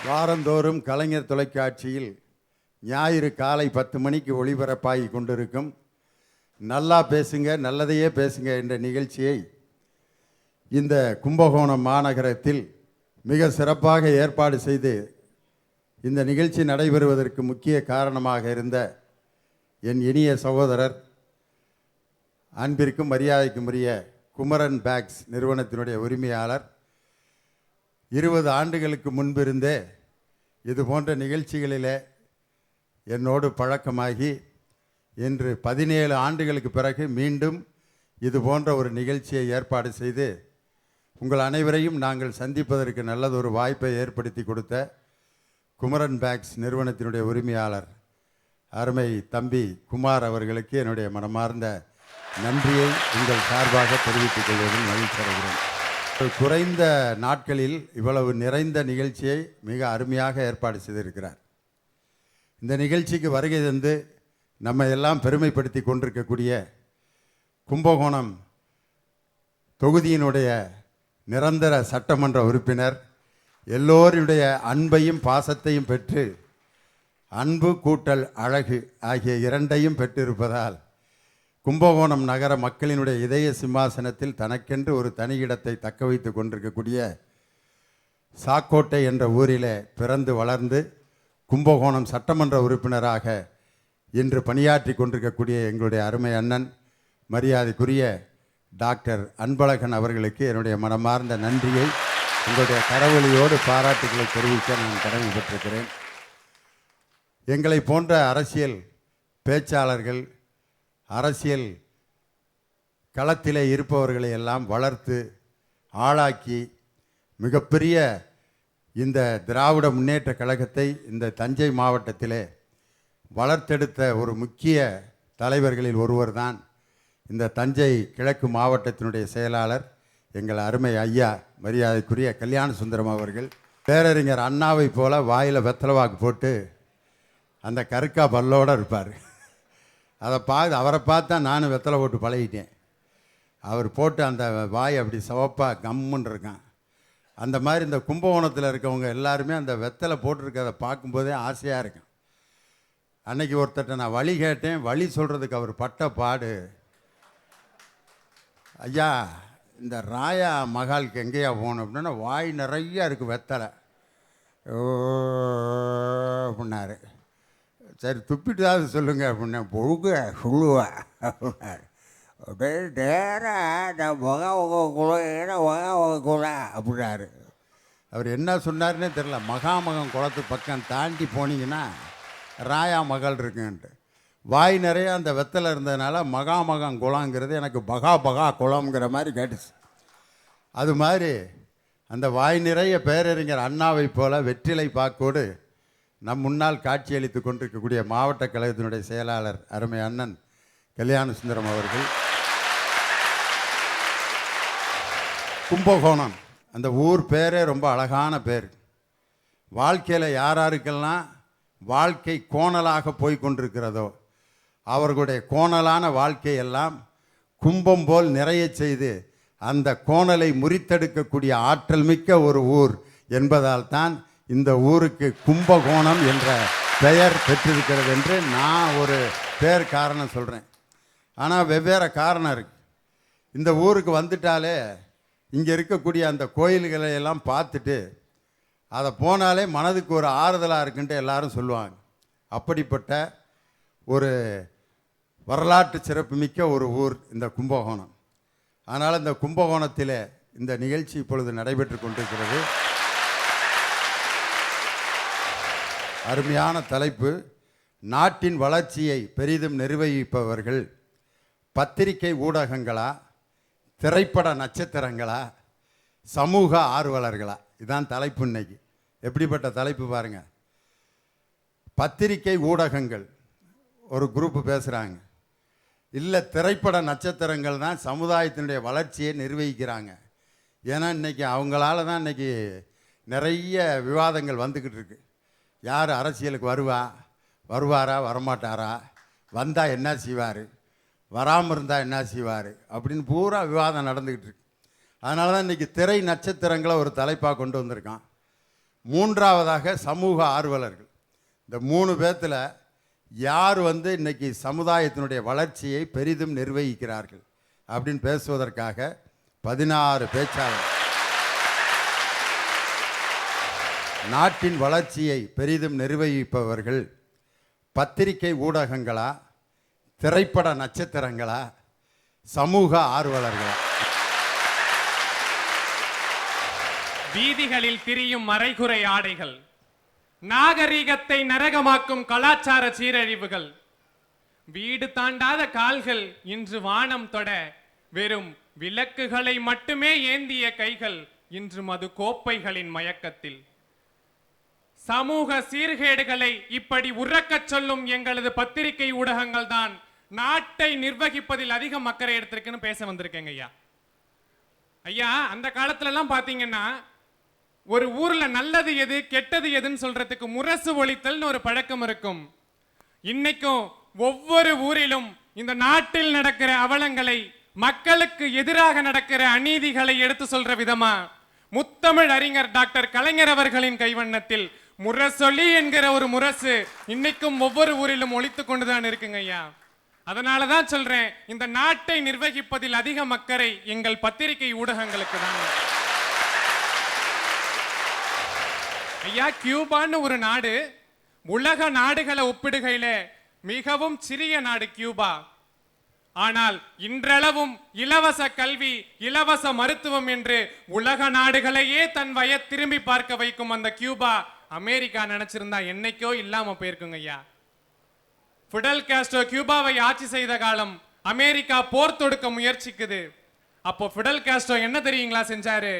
வாரந்தோறும் கலைஞர் தொலைக்காட்சியில் ஞாயிறு காலை 10 மணிக்கு ஒளிபரப்பாகி கொண்டிருக்கும் நல்லா பேசுங்க நல்லதையே பேசுங்க என்ற நிகழ்ச்சியை இந்த கும்பகோணம் மாநகரத்தில் மிக சிறப்பாக ஏற்பாடு செய்து இந்த நிகழ்ச்சி நடைபெறுவதற்கு முக்கிய காரணமாக இருந்த என் இனிய சகோதரர் அன்பிற்கும் மரியாதைக்கும் உரிய குமரன் பேக்ஸ் நிறுவனத்தினுடைய உரிமையாளர் 20 ஆண்டுகளுக்கு முன்பிருந்தே இது போன்ற நிகழ்ச்சிகளிலே என்னோடு பழக்கமாகி இன்று 17 ஆண்டுகளுக்கு பிறகு மீண்டும் இது போன்ற ஒரு நிகழ்ச்சியை ஏற்பாடு செய்து உங்கள் அனைவரையும் நாங்கள் சந்திப்பதற்கு நல்லதொரு வாய்ப்பை ஏற்படுத்தி கொடுத்த குமரன் பேக்ஸ் நிறுவனத்தினுடைய உரிமையாளர் அருமை தம்பி குமார் அவர்களுக்கு என்னுடைய மனமார்ந்த நன்றியை உங்கள் சார்பாக தெரிவித்துக் கொள்வதில் மகிழ்ச்சி அடைகிறேன். குறைந்த நாட்களில் இவ்வளவு நிறைந்த நிகழ்ச்சியை மிக அருமையாக ஏற்பாடு செய்திருக்கிறார். இந்த நிகழ்ச்சிக்கு வருகை தந்து நம்ம எல்லாம் பெருமைப்படுத்தி கொண்டிருக்கக்கூடிய கும்பகோணம் தொகுதியினுடைய நிரந்தர சட்டமன்ற உறுப்பினர் எல்லோருடைய அன்பையும் பாசத்தையும் பெற்று அன்பு கூட்டல் அழகு ஆகிய இரண்டையும் பெற்றிருப்பதால் கும்பகோணம் நகர மக்களினுடைய இதய சிம்மாசனத்தில் தனக்கென்று ஒரு தனி இடத்தை தக்க வைத்து கொண்டிருக்கக்கூடிய சாக்கோட்டை என்ற ஊரிலே பிறந்து வளர்ந்து கும்பகோணம் சட்டமன்ற உறுப்பினராக இன்று பணியாற்றி கொண்டிருக்கக்கூடிய எங்களுடைய அருமை அண்ணன் மரியாதைக்குரிய டாக்டர் அன்பழகன் அவர்களுக்கு என்னுடைய மனமார்ந்த நன்றியை உங்களுடைய கரவொலியோடு பாராட்டுகளை தெரிவிக்க நான் கடமைப்பட்டிருக்கிறேன். எங்களை போன்ற அரசியல் பேச்சாளர்கள் அரசியல் களத்திலே இருப்பவர்களை எல்லாம் வளர்த்து ஆளாக்கி மிகப்பெரிய இந்த திராவிட முன்னேற்ற கழகத்தை இந்த தஞ்சை மாவட்டத்திலே வளர்த்தெடுத்த ஒரு முக்கிய தலைவர்களில் ஒருவர் தான் இந்த தஞ்சை கிழக்கு மாவட்டத்தினுடைய செயலாளர் எங்கள் அருமை ஐயா மரியாதைக்குரிய கல்யாண சுந்தரம் அவர்கள். பேரறிஞர் அண்ணாவை போல வாயில் வெத்தலைவாக்கு போட்டு அந்த கருக்கா பல்லோடு இருப்பார். அவரை பார்த்தா நானும் வெத்தலை போட்டு பழகிட்டேன். அவர் போட்டு அந்த வாய் அப்படி சிவப்பாக கம்முன்னு இருக்கான். அந்த மாதிரி இந்த கும்பகோணத்தில் இருக்கவங்க எல்லாருமே அந்த வெத்தலை போட்டிருக்கிறத பார்க்கும்போதே ஆசையாக இருக்கும். அன்னைக்கு ஒருத்தட்ட நான் வழி கேட்டேன். வழி சொல்கிறதுக்கு அவர் பட்ட பாடு, ஐயா இந்த ராயா மகாலுக்கு எங்கேயா போகணும் அப்படின்னா வாய் நிறையா இருக்குது வெத்தலை அப்படின்னாரு. சரி துப்பிட்டுதாவது சொல்லுங்க அப்படின்னா பொழுக சொல்லுவா அப்படின்னாரு. அப்படியே நேராக முகம் அப்படின்னாரு. அவர் என்ன சொன்னார்னே தெரில. மகாமகம் குளத்து பக்கம் தாண்டி போனீங்கன்னா ராயா மகள் இருக்குன்ட்டு வாய் நிறைய அந்த வெத்தலை இருந்ததுனால மகாமகம் குளங்கிறது எனக்கு பகா குளம்ங்கிற மாதிரி கேட்டுச்சு. அது மாதிரி அந்த வாய் நிறைய பேரறிஞர் அண்ணாவை போல வெற்றிலை பாக்கோடு நம் முன்னால் காட்சியளித்து கொண்டிருக்கக்கூடிய மாவட்ட கழகத்தினுடைய செயலாளர் அருமை அண்ணன் கல்யாண சுந்தரம் அவர்கள். கும்பகோணம் அந்த ஊர் பேரே ரொம்ப அழகான பேர். வாழ்க்கையில் யாராருக்கெல்லாம் வாழ்க்கை கோணலாக போய் கொண்டிருக்கிறதோ அவர்களுடைய கோணலான வாழ்க்கையெல்லாம் கும்பம் போல் நிறைய செய்து அந்த கோணலை முறித்தெடுக்கக்கூடிய ஆற்றல் மிக்க ஒரு ஊர் என்பதால் தான் இந்த ஊருக்கு கும்பகோணம் என்ற பெயர் பெற்றிருக்கிறது என்று நான் ஒரு பேர் காரணம் சொல்கிறேன். ஆனால் வெவ்வேறு காரணம் இருக்குது. இந்த ஊருக்கு வந்துட்டாலே இங்கே இருக்கக்கூடிய அந்த கோயில்களை எல்லாம் பார்த்துட்டு அதை போனாலே மனதுக்கு ஒரு ஆறுதலாக இருக்குன்ட்டு எல்லாரும் சொல்லுவாங்க. அப்படிப்பட்ட ஒரு வரலாற்று சிறப்புமிக்க ஒரு ஊர் இந்த கும்பகோணம். அதனால் இந்த கும்பகோணத்தில் இந்த நிகழ்ச்சி இப்பொழுது நடைபெற்று கொண்டிருக்கிறது. அருமையான தலைப்பு. நாட்டின் வளர்ச்சியை பெரிதும் நிர்வகிப்பவர்கள் பத்திரிகை ஊடகங்களா, திரைப்பட நட்சத்திரங்களா, சமூக ஆர்வலர்களா? இதுதான் தலைப்பு இன்னைக்கு. எப்படிப்பட்ட தலைப்பு பாருங்கள். பத்திரிகை ஊடகங்கள் ஒரு குரூப்பு பேசுகிறாங்க, இல்லை திரைப்பட நட்சத்திரங்கள் தான் சமுதாயத்தினுடைய வளர்ச்சியை நிர்வகிக்கிறாங்க. ஏன்னா இன்றைக்கி அவங்களால தான் இன்றைக்கி நிறைய விவாதங்கள் வந்துக்கிட்டு இருக்கு. யார் அரசியலுக்கு வருவாரா வரமாட்டாரா, வந்தால் என்ன செய்வார், வராமல் இருந்தால் என்ன செய்வார் அப்படின்னு பூரா விவாதம் நடந்துக்கிட்டு இருக்கு. அதனால தான் இன்றைக்கி திரை நட்சத்திரங்களை ஒரு தலைப்பாக கொண்டு வந்திருக்கான். மூன்றாவதாக சமூக ஆர்வலர்கள். இந்த 3 பேர்த்தில் யார் இன்னைக்கு சமுதாயத்தினுடைய வளர்ச்சியை பெரிதும் நிர்வகிக்கிறார்கள் அப்படின்னு பேசுவதற்காக 16 பேச்சாளர். நாட்டின் வளர்ச்சியை பெரிதும் நிர்வகிப்பவர்கள் பத்திரிகை ஊடகங்களா, திரைப்பட நட்சத்திரங்களா, சமூக ஆர்வலர்களா? வீதிகளில் திரியும் மறைகுறை ஆடைகள், நாகரீகத்தை நரகமாக்கும் கலாச்சார சீரழிவுகள், வீடு தாண்டாத கால்கள் இன்று வானம் தொட, வெறும் விளக்குகளை மட்டுமே ஏந்திய கைகள் இன்று மது கோப்பைகளின் மயக்கத்தில். சமூக சீர்கேடுகளை இப்படி உறக்கச் சொல்லும் எங்களது பத்திரிகை ஊடகங்கள் தான் நாட்டை நிர்வகிப்பதில் அதிக அக்கறை எடுத்திருக்குன்னு பேச வந்திருக்கேங்க ஐயா. ஐயா, அந்த காலத்துல எல்லாம் பாத்தீங்கன்னா ஒரு ஊர்ல நல்லது எது கெட்டது எதுன்னு சொல்றதுக்கு முரசு ஒலித்தல்னு ஒரு பழக்கம் இருக்கும். இன்னைக்கும் ஒவ்வொரு ஊரிலும் இந்த நாட்டில் நடக்கிற அவலங்களை, மக்களுக்கு எதிராக நடக்கிற அநீதிகளை எடுத்து சொல்ற விதமா முத்தமிழ் அறிஞர் டாக்டர் கலைஞர் அவர்களின் கைவண்ணத்தில் முரசொலி என்கிற ஒரு முரசு இன்னைக்கும் ஒவ்வொரு ஊரிலும் ஒலித்துக் கொண்டுதான் இருக்குங்க ஐயா. அதனாலதான் சொல்றேன், இந்த நாட்டை நிர்வகிப்பதில் அதிக அக்கறை எங்கள் பத்திரிகை ஊடகங்களுக்கு தான். ஐயா, கியூபான்னு ஒரு நாடு உலக நாடுகளை ஒப்பிடுகையில மிகவும் சிறிய நாடு கியூபா. ஆனால் இன்றளவும் இலவச கல்வி, இலவச மருத்துவம் என்று உலக நாடுகளையே தன் வய திரும்பி பார்க்க வைக்கும் அந்த கியூபா அமெரிக்கா நினைச்சிருந்தா என்னைக்கோ இல்லாம போயிருக்குங்க ஐயா. ஃபிடல் காஸ்ட்ரோ கியூபாவை ஆட்சி செய்த காலம் அமெரிக்கா போர் தொடுக்க முயற்சிக்குது. அப்போ ஃபிடல் காஸ்ட்ரோ என்ன தெரியுங்களா செஞ்சாரு?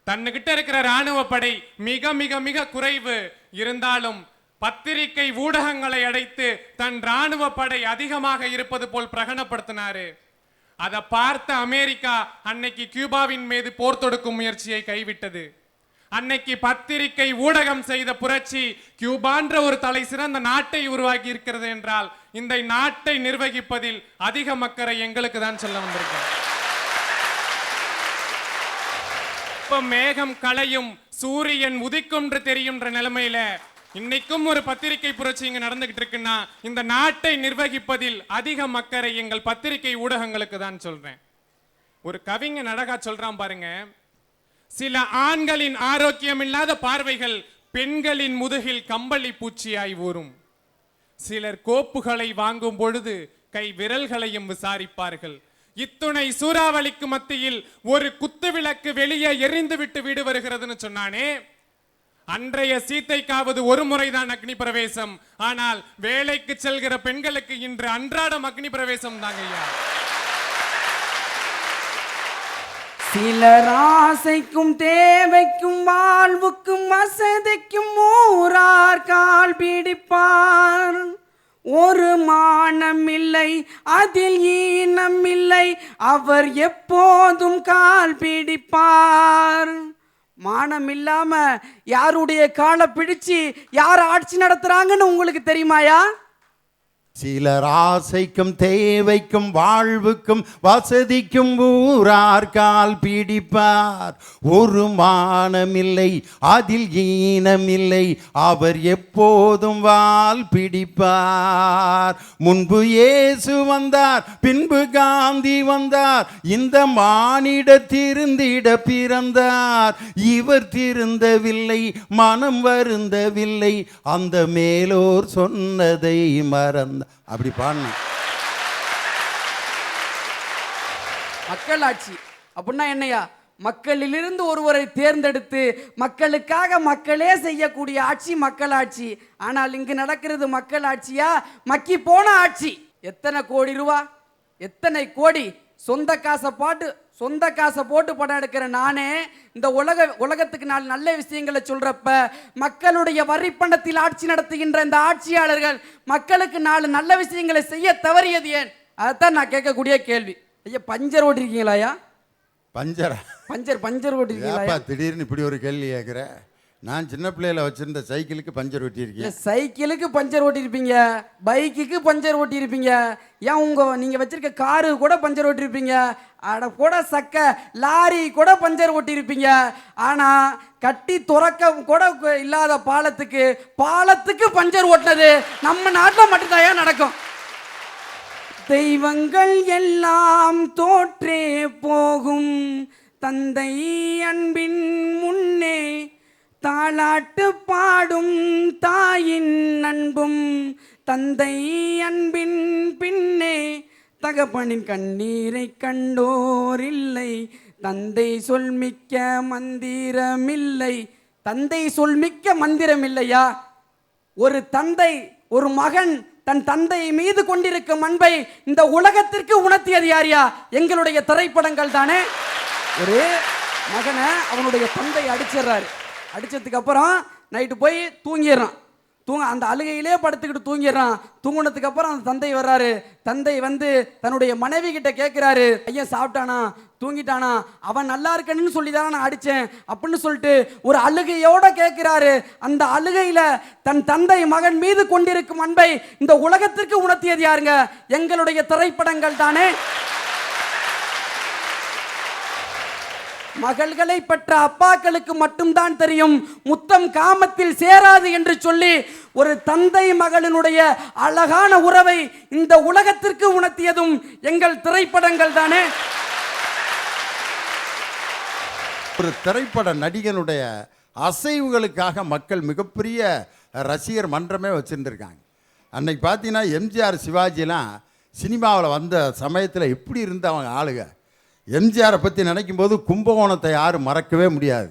தன்னுகிட்ட இருக்கிற ராணுவ படை மிக மிக மிக குறைவு இருந்தாலும் பத்திரிகை ஊடகங்களை அடைத்து தன் ராணுவ படை அதிகமாக இருப்பது போல் பிரகடனப்படுத்தினாரு. அதை பார்த்த அமெரிக்கா அன்னைக்கு கியூபாவின் மீது போர் தொடுக்கும் முயற்சியை கைவிட்டது. அன்னைக்கு பத்திரிகை ஊடகம் செய்த புரட்சி கியூபான்ற ஒரு தலை சிறந்த நாட்டை உருவாக்கி இருக்கிறது என்றால் இந்த நாட்டை நிர்வகிப்பதில் அதிக அக்கறை எங்களுக்கு தான் சொல்ல வந்திருக்கேன். இப்ப மேகம் களையும், சூரியன் உதிக்கும் தெரியும்ன்ற நிலைமையில இன்னைக்கும் ஒரு பத்திரிகை புரட்சி இங்க நடந்துகிட்டு இருக்குன்னா இந்த நாட்டை நிர்வகிப்பதில் அதிக அக்கறை எங்கள் பத்திரிகை ஊடகங்களுக்கு தான் சொல்றேன். ஒரு கவிஞன் அழகா சொல்றான் பாருங்க, சில ஆண்களின் ஆரோக்கியம் இல்லாத பார்வைகள் பெண்களின் முதுகில் கம்பளி பூச்சியாய் ஊறும். சிலர் கோப்புகளை வாங்கும் பொழுது கை விரல்களையும் விசாரிப்பார்கள். இத்துணை சூறாவளிக்கு மத்தியில் ஒரு குத்து விளக்கு வெளியே எரிந்து விட்டு வீடு வருகிறதுன்னு சொன்னானே, அன்றைய சீத்தைக்காவது ஒரு முறைதான் அக்னி பிரவேசம். ஆனால் வேலைக்கு செல்கிற பெண்களுக்கு இன்று அன்றாடம் அக்னி பிரவேசம் தாங்க ஐயா. சிலர் ஆசைக்கும் தேவைக்கும் வாழ்வுக்கும் வசதிக்கும் ஊரார் கால் பிடிப்பார். ஒரு மானம் இல்லை அதில் ஈனம் இல்லை, அவர் எப்போதும் கால் பிடிப்பார். மானம் இல்லாம யாருடைய காலை பிடிச்சு யார் ஆட்சி நடத்துறாங்கன்னு உங்களுக்கு தெரியுமாயா? சிலர் ஆசைக்கும் தேவைக்கும் வாழ்வுக்கும் வசதிக்கும் ஊரார் கால் பிடிப்பார். ஒரு மானமில்லை அதில் ஈனமில்லை, அவர் எப்போதும் வால் பிடிப்பார். முன்பு இயேசு வந்தார், பின்பு காந்தி வந்தார், இந்த மானிட திருந்திட பிறந்தார். இவர் திருந்தவில்லை, மனம் வருந்தவில்லை, அந்த மேலோர் சொன்னதை மறந்தார். அப்படி பாடணும். மக்களாட்சி அப்படின்னா என்னையா? மக்களிலிருந்து ஒருவரை தேர்ந்தெடுத்து மக்களுக்காக மக்களே செய்யக்கூடிய ஆட்சி மக்களாட்சி. ஆனால் இங்கு நடக்கிறது மக்களாட்சியா? மக்கி போன ஆட்சி. எத்தனை கோடி ரூபா, எத்தனை கோடி சொந்த காசை போட்டு படம் எடுக்கிற நானே இந்த உலகத்துக்கு 4 நல்ல விஷயங்களை சொல்றப்ப மக்களுடைய வரி பணத்தில் ஆட்சி நடத்துகின்ற இந்த ஆட்சியாளர்கள் மக்களுக்கு 4 நல்ல விஷயங்களை செய்ய தவறியது ஏன்? அதான் நான் கேட்கக்கூடிய கேள்வி. ஐயா, பஞ்சர் ஓட்டிருக்கீங்களா? பஞ்சர் ஓட்டிருக்கீங்களா? திடீர்னு இப்படி ஒரு கேள்வி கேட்குற. நான் சின்ன பிள்ளையில வச்சிருந்த சைக்கிளுக்கு பஞ்சர் ஒட்டியிருக்கேன். சைக்கிளுக்கு பஞ்சர் ஓட்டியிருப்பீங்க, பைக்குக்கு பஞ்சர் ஓட்டியிருப்பீங்க, ஏன் நீங்க வச்சிருக்க காரு கூட பஞ்சர் ஓட்டியிருப்பீங்க, அட கூட சக்க லாரி கூட பஞ்சர் ஓட்டியிருப்பீங்க. ஆனா கட்டி துறக்க கூட இல்லாத பாலத்துக்கு பஞ்சர் ஓட்டினது நம்ம நாட்டில் மட்டும்தான் நடக்கும். தெய்வங்கள் எல்லாம் தோற்றே போகும் தந்தை அன்பின் முன்னே, தாலாட்டு பாடும் தாயின் அன்பும் தந்தை அன்பின் பின்னே, தகப்பனின் கண்ணீரை கண்டோர் இல்லை, தந்தை சொல்மிக்க மந்திரமில்லை. தந்தை சொல்மிக்க மந்திரம் இல்லையா? ஒரு தந்தை, ஒரு மகன் தன் தந்தை மீது கொண்டிருக்கும் அன்பை இந்த உலகத்திற்கு உணர்த்தியது யாரியா? எங்களுடைய திரைப்படங்கள் தானே. ஒரு மகனை அவனுடைய தந்தை அடிச்சிடறாரு, அடிச்சதுக்கு அப்புறம் நைட்டு போய் தூங்கிடுறான், அந்த அழுகையிலே படுத்துக்கிட்டு தூங்கிடுறான். தூங்கினதுக்கு அப்புறம் அந்த தந்தை வர்றாரு. தந்தை வந்து தன்னுடைய மனைவி கிட்ட கேட்கிறாரு, ஐயா சாப்பிட்டானா, தூங்கிட்டானா, அவன் நல்லா இருக்கணும்னு சொல்லி தானே நான் அடிச்சேன் அப்படின்னு சொல்லிட்டு ஒரு அழுகையோட கேட்கிறாரு. அந்த அழுகையில தன் தந்தை மகன் மீது கொண்டிருக்கும் அன்பை இந்த உலகத்திற்கு உணர்த்தியது யாருங்க? எங்களுடைய திரைப்படங்கள் தானே. மகள்களை பெற்ற அப்பாக்களுக்கு மட்டும்தான் தெரியும் முத்தம் காமத்தில் சேராது என்று சொல்லி ஒரு தந்தை மகளினுடைய அழகான உறவை இந்த உலகத்திற்கு உணர்த்தியதும் எங்கள் திரைப்படங்கள் தானே. ஒரு திரைப்பட நடிகனுடைய அசைவுகளுக்காக மக்கள் மிகப்பெரிய ரசிகர் மன்றமே வச்சுருந்துருக்காங்க. அன்னைக்கு பார்த்தீங்கன்னா எம்ஜிஆர் சிவாஜிலாம் சினிமாவில் வந்த சமயத்தில் எப்படி இருந்த அவங்க ஆளுங்க. எம்ஜிஆரை பற்றி நினைக்கும் போது கும்பகோணத்தை யாரும் மறக்கவே முடியாது.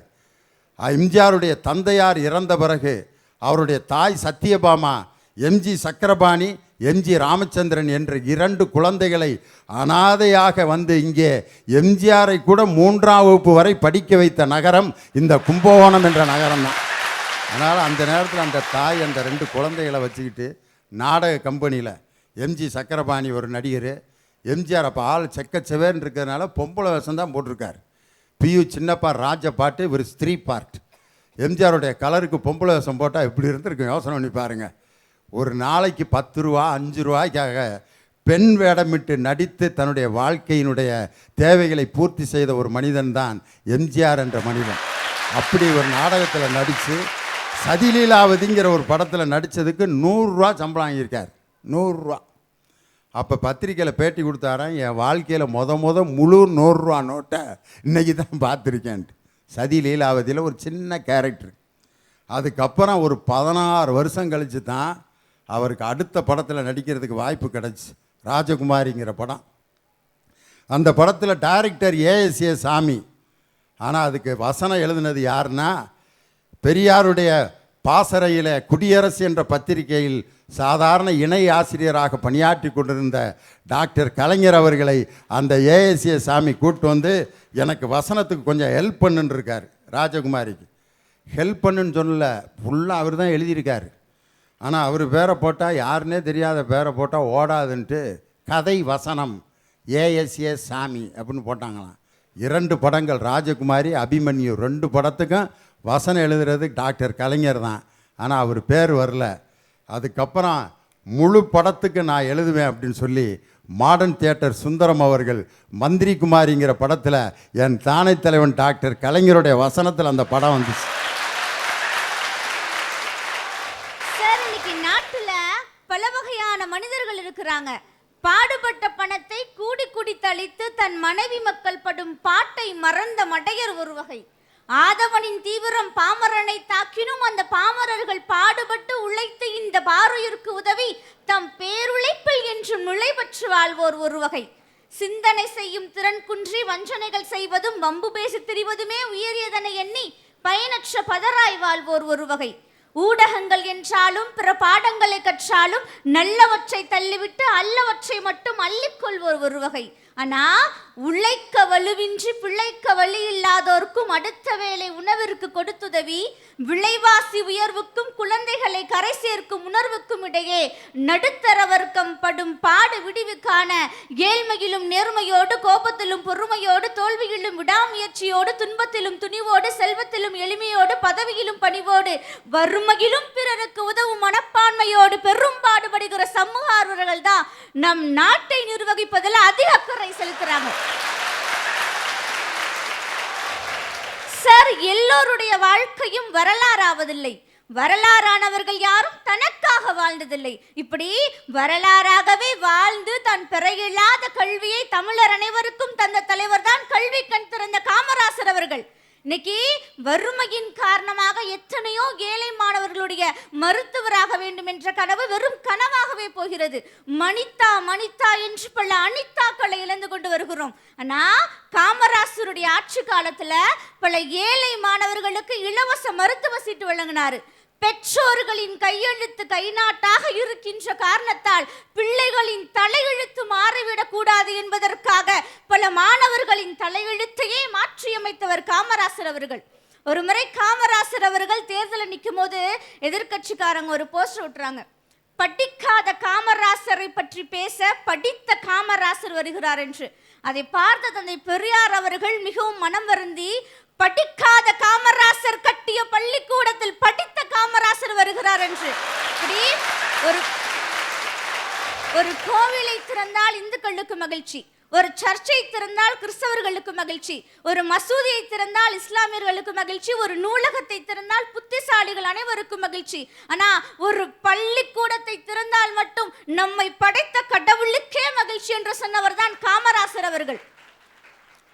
எம்ஜிஆருடைய தந்தையார் இறந்த பிறகு அவருடைய தாய் சத்யபாமா, எம்ஜி சக்கரபாணி, எம்ஜி ராமச்சந்திரன் என்ற 2 குழந்தைகளை அனாதையாக வந்து இங்கே எம்ஜிஆரை கூட 3ஆம் வகுப்பு வரை படிக்க வைத்த நகரம் இந்த கும்பகோணம் என்ற நகரம் தான். அதனால் அந்த நேரத்தில் அந்த தாய் அந்த 2 குழந்தைகளை வச்சுக்கிட்டு நாடக கம்பெனியில் எம்ஜி சக்கரபாணி ஒரு நடிகர், எம்ஜிஆர் அப்போ ஆள் செக்கச்சவேன்னு இருக்கிறதுனால பொம்பளை வேஷம் தான் போட்டிருக்கார். பியு சின்னப்பா ராஜ பாட்டு, இவர் ஸ்திரீ பார்ட். எம்ஜிஆருடைய கலருக்கு பொம்பளை வேஷம் போட்டால் எப்படி இருந்திருக்கும் யோசனை பண்ணி பாருங்கள். ஒரு நாளைக்கு 10 ரூபா 5 ரூபாய்க்காக பெண் வேடமிட்டு நடித்து தன்னுடைய வாழ்க்கையினுடைய தேவைகளை பூர்த்தி செய்த ஒரு மனிதன் தான் எம்ஜிஆர் என்ற மனிதன். அப்படி ஒரு நாடகத்தில் நடித்து சதிலீலாவதிங்கிற ஒரு படத்தில் நடித்ததுக்கு 100 ரூபா சம்பளம் வாங்கியிருக்கார். 100 ரூபா. அப்போ பத்திரிக்கையில் பேட்டி கொடுத்தாராம், என் வாழ்க்கையில் முழு 100 ரூபா நோட்டை இன்றைக்கி தான் பார்த்துருக்கேன்ட்டு. சதி லீலாவதியில் ஒரு சின்ன கேரக்டர். அதுக்கப்புறம் ஒரு 16 வருஷம் கழித்து தான் அவருக்கு அடுத்த படத்தில் நடிக்கிறதுக்கு வாய்ப்பு கிடச்சி. ராஜகுமாரிங்கிற படம். அந்த படத்தில் டைரக்டர் ஏஎஸ்ஏ சாமி. ஆனால் அதுக்கு வசனம் எழுதினது யாருன்னா, பெரியாருடைய பாசறையில் குடியரசு என்ற பத்திரிகையில் சாதாரண இணை ஆசிரியராக பணியாற்றி கொண்டிருந்த டாக்டர் கலைஞர் அவர்களை அந்த ஏஎஸ்ஏ சாமி கூப்பிட்டு வந்து எனக்கு வசனத்துக்கு கொஞ்சம் ஹெல்ப் பண்ணுன்னு இருக்கார். ராஜகுமாரிக்கு ஹெல்ப் பண்ணுன்னு சொல்லல, ஃபுல்லாக அவர் தான் எழுதியிருக்கார். ஆனால் அவர் பேரை போட்டால் யாருன்னே தெரியாத பேரை போட்டால் ஓடாதுன்ட்டு கதை வசனம் ஏஎஸ்ஏ சாமி அப்படின்னு போட்டாங்களாம். 2 படங்கள் ராஜகுமாரி, அபிமன்யு 2 படத்துக்கும் வசனம் எழுதுறது டாக்டர் கலைஞர் தான். ஆனால் அவர் பேர் வரல. அதுக்கப்புறம் முழு படத்துக்கு நான் எழுதுவேன் அப்படின்னு சொல்லி மாடர்ன் தியேட்டர் சுந்தரம் அவர்கள் மந்திரி குமாரிங்கிற படத்தில் என் தானை தலைவன் டாக்டர் கலைஞருடைய வசனத்தில் அந்த படம் வந்துச்சு. சார், இன்னைக்கு நாட்டுல பல வகையான மனிதர்கள் இருக்கிறாங்க. பாடுபட்ட பணத்தை கூடி கூடி தளித்து தன் மனைவி மக்கள் படும் பாட்டை மறந்த மடையர் ஒரு வகை. ஆதவனின் தீவிரம் பாமரனை தாக்கினும் அந்த பாமரர்கள் பாடுபட்டு உழைத்து இந்த பாருயிருக்கு உதவி தம் பேருழைப்பில் என்று நுழைவற்று வாழ்வோர் ஒரு வகை. சிந்தனை செய்யும் திறன் குன்றி வஞ்சனைகள் செய்வதும் வம்பு பேசி திரிவதுமே உயரியதனை எண்ணி பயனற்ற பதராய் வாழ்வோர் ஒரு வகை. ஊடகங்கள் என்றாலும் பிற பாடங்களை கற்றாலும் நல்லவற்றை தள்ளிவிட்டு அல்லவற்றை மட்டும் அள்ளிக்கொள்வோர் ஒரு வகை. ஆனா உழைக்க வலுவின்றி பிழைக்க வழி இல்லாதோர்க்கும் அடுத்த வேளை உணவிற்கு கொடுத்துதவி விலைவாசி உயர்வுக்கும் குழந்தைகளை கரை சேர்க்கும் உணர்வுக்கும் இடையே நடுத்தர வர்க்கம் படும் பாடு விடிவுக்கான ஏழ்மையிலும் நேர்மையோடு கோபத்திலும் பொறுமையோடு தோல்வியிலும் விடாமுயற்சியோடு துன்பத்திலும் துணிவோடு செல்வத்திலும் எளிமையோடு பதவியிலும் பணிவோடு வறுமையிலும் பிறருக்கு உதவும் மனப்பான்மையோடு பெரும் பாடுபடுகிற சமூக ஆர்வலர்கள் தான் நம் நாட்டை நிர்வகிப்பதில் அதிக அக்கறை செலுத்துறாங்க. சார், எல்லோருடைய வாழ்க்கையும் வரலாறாவதில்லை. வரலாறானவர்கள் யாரும் தனக்காக வாழ்ந்ததில்லை. இப்படி வரலாறாகவே வாழ்ந்து தன் பிறையில்லாத கல்வியை தமிழர் அனைவருக்கும் தந்த தலைவர் தான் கல்வி கண் திறந்த காமராசர் அவர்கள். இன்னைக்கு வறுமையின் காரணமாக எத்தனையோ ஏழை மாணவர்களுடைய மருத்துவராக வேண்டும் என்ற கனவு வெறும் கனவாகவே போகிறது. மணித்தா மணித்தா என்று பல அனிதாக்களை இழந்து கொண்டு வருகிறோம். ஆனா காமராசருடைய ஆட்சி காலத்துல பல ஏழை மாணவர்களுக்கு இலவச மருத்துவ சீட்டு வழங்கினாரு. பெற்றோர்களின் கையெழுத்து கைநாட்டாக இருக்கின்ற காரணத்தால் பிள்ளைகளின் தலையெழுத்து மாறிவிடக் கூடாது என்பதற்காக பல மாணவர்களின் தலையெழுத்தையே மாற்றியமைத்தவர் காமராசர் அவர்கள். ஒரு முறை காமராசர் அவர்கள் தேர்தலில் நிற்கும் போது எதிர்கட்சிக்காரங்க ஒரு போஸ்டர் விட்டுறாங்க. படிக்காத காமராசரை பற்றி பேச படித்த காமராசர் வருகிறார் என்று. அதை பார்த்த தந்தை பெரியார் அவர்கள் மிகவும் மனம் வருந்தி, படிக்காத காமராசர் கட்டிய பள்ளிக்கூடத்தில் படித்த காமராசர் வருகிறார் என்று. ஒரு கோவிலை திறந்தால் இந்துக்களுக்கு மகிழ்ச்சி, ஒரு சர்ச்சை திறந்தால் கிறிஸ்தவர்களுக்கு மகிழ்ச்சி, ஒரு மசூதியை திறந்தால் இஸ்லாமியர்களுக்கு மகிழ்ச்சி, ஒரு நூலகத்தை திறந்தால் புத்திசாலிகள் அனைவருக்கும் மகிழ்ச்சி. ஆனா ஒரு பள்ளிக்கூடத்தை திறந்தால் மட்டும் நம்மை படைத்த கடவுளுக்கே மகிழ்ச்சி என்று சொன்னவர் தான் காமராசர் அவர்கள்.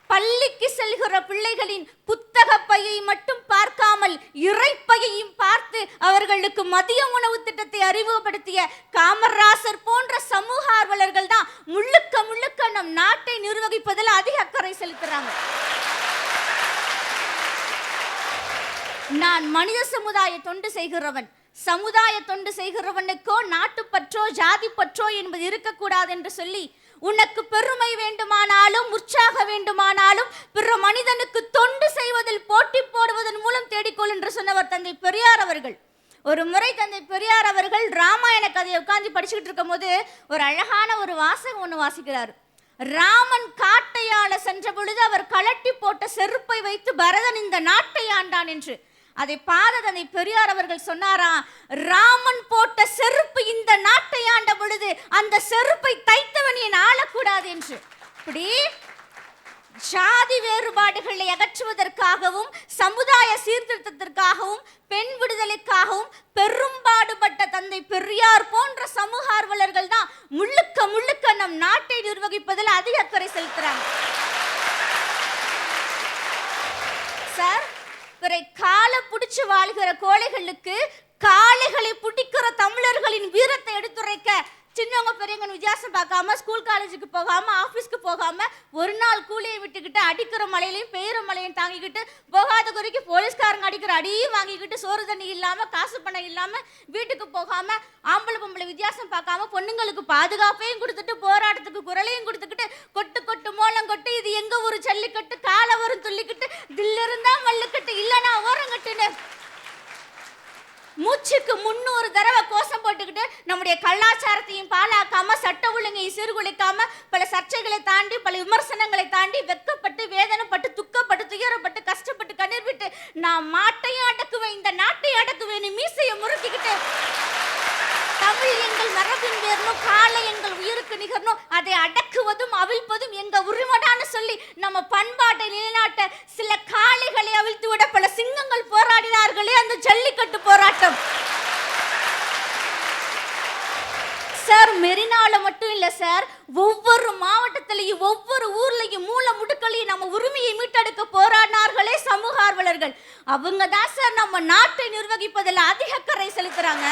பள்ளிக்கு செல்கிற பிள்ளைகளின் புத்தக பையை மட்டும் பார்க்காமல் இறைப்பையையும் பார்த்து அவர்களுக்கு மதிய உணவு திட்டத்தை அறிமுகப்படுத்திய காமராசர் போன்ற சமூக ஆர்வலர்கள் தான் முழுக்க முழுக்க நம் நாட்டை நிர்வகிப்பதில் அதிக அக்கறை செலுத்துறாங்க. நான் மனித சமுதாய தொண்டு செய்கிறவன். சமுதாய தொண்டு செய்கிறவனுக்கோ நாட்டுப்பற்றோ ஜாதி பற்றோ என்பது இருக்கக்கூடாது என்று சொல்லி, உனக்கு பெருமை வேண்டுமானாலும் உற்சாக வேண்டுமானாலும் பிற மனிதனுக்கு தொண்டு செய்வதில் போட்டி போடுவதன் மூலம் தேடிக்கொள் என்று சொன்னவர் தந்தை பெரியார் அவர்கள். ஒரு முறை தந்தை பெரியார் அவர்கள் ராமாயண கதையை உட்கார்ந்து படிச்சுக்கிட்டு இருக்கும் போது ஒரு அழகான ஒரு வாசகம் ஒன்று வாசிக்கிறார். ராமன் காட்டையாள சென்ற பொழுது அவர் கலட்டி போட்ட செருப்பை வைத்து பரதன் இந்த நாட்டை ஆண்டான் என்று. அதை பார்த்த தந்தை பெரியார் அவர்கள் சொன்னாரா, ராமன் போட்ட செருப்பு இந்த நாட்டை ஆண்ட பொழுது அந்த செருப்பை தைத்தவன் ஏன் ஆளக்கூடாது என்று. இப்படி சாதி வேறுபாடுகளை அகற்றுவதற்காகவும் சமுதாய சீர்திருத்தத்திற்காகவும் பெண் விடுதலைக்காகவும் பெரும்பாடுபட்ட தந்தை பெரியார் போன்ற சமூக ஆர்வலர்கள் தான் முழுக்க முழுக்க நம் நாட்டை நிர்வகிப்பதில் அதிக அக்கறை செலுத்துறாங்க. சார், கால புடிச்சு வாழ்கிற கோழைகளுக்கு காளைகளை பிடிக்கிற தமிழர்களின் வீரத்தை எடுத்துரைக்க சின்னவங்க பெரியவங்க வித்தியாசம் பார்க்காம ஸ்கூல் காலேஜுக்கு போகாம ஆஃபீஸ்க்கு போகாம ஒரு நாள் கூலியை விட்டுக்கிட்டு அடிக்கிற மலையிலையும் பெய்கிற மலையும் தாங்கிக்கிட்டு போகாத குறைக்கு போலீஸ்காரங்க அடிக்கிற அடியும் வாங்கிக்கிட்டு சோறு தண்ணி இல்லாம காசு பணம் இல்லாம வீட்டுக்கு போகாம ஆம்பளை பொம்பளை வித்தியாசம் பார்க்காம பொண்ணுங்களுக்கு பாதுகாப்பையும் கொடுத்துட்டு போராட்டத்துக்கு குரலையும் கொடுத்துக்கிட்டு கொட்டு கொட்டு மோளம் கொட்டு இது எங்க ஊரு ஜல்லிக்கட்டு கால வரும் துள்ளிக்கிட்டு தில்லு இருந்தா மல்லுக்கட்டு இல்லைன்னா ஓரங்கட்டுன்னு மூச்சுக்கு 300 தடவை கோஷம் போட்டுக்கிட்டு நம்முடைய கலாச்சாரத்தையும் பாழாக்காம சட்ட ஒழுங்கையும் சீர்குலைக்காம பல சர்ச்சைகளை தாண்டி பல விமர்சனங்களை தாண்டி வெக்கப்பட்டு வேதனைப்பட்டு துக்கப்பட்டு துயரப்பட்டு கஷ்டப்பட்டு கண்ணீர் விட்டு நான் மாட்டையும் அடக்குவேன் இந்த நாட்டையும் அடக்குவேன் மீசையை முறுக்கிக்கிட்டு தமிழ் எங்கள் மரபின் வேறணும் காலை எங்கள் உயிருக்கு நிகரணும் அதை அடக்குவதும் அவிழ்ப்பதும் எங்க உரிமடான்னு சொல்லி நம்ம பண்பாட்டை நிலைநாட்ட சில காளைகளை அவிழ்த்து விட பல சிங்கங்கள் போராடினார்களே அந்த ஜல்லிக்கட்டு போராட்டம். சார், மெரினால மட்டும் இல்ல சார், ஒவ்வொரு மாவட்டத்திலையும் ஒவ்வொரு ஊர்லயும் மூல முடுக்கலையும் நம்ம உரிமையை மீட்டெடுக்க போராடினார்களே சமூக ஆர்வலர்கள். அவங்க தான் சார் நம்ம நாட்டை நிர்வகிப்பதில் அதிக அக்கறை செலுத்துறாங்க.